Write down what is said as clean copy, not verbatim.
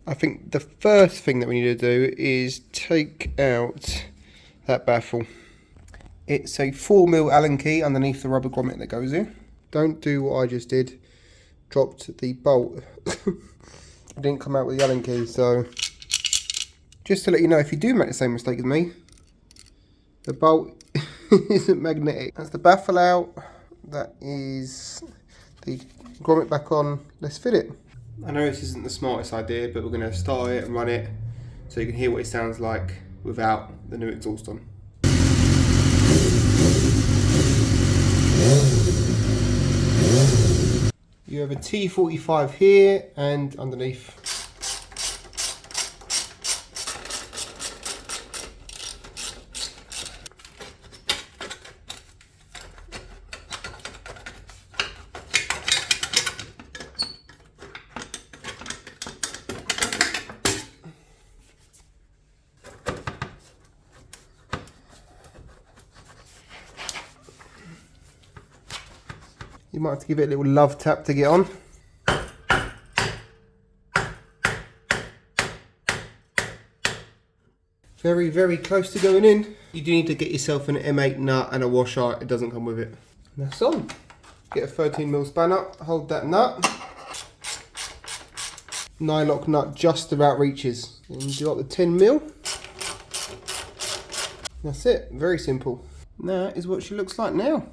I think the first thing that we need to do is take out that baffle. It's a 4mm Allen key underneath the rubber grommet that goes in. Don't do what I just did. Dropped the bolt. It didn't come out with the Allen key, so just to let you know, if you do make the same mistake as me, the bolt isn't magnetic. That's the baffle out. That is the grommet back on. Let's fit it. I know this isn't the smartest idea, but we're going to start it and run it so you can hear what it sounds like without the new exhaust on. You have a T45 here and underneath. You might have to give it a little love tap to get on. Very, very close to going in. You do need to get yourself an M8 nut and a washer. It doesn't come with it. And that's on. Get a 13mm spanner, hold that nut. Nylock nut just about reaches. And do like the 10mm. That's it, very simple. That is what she looks like now.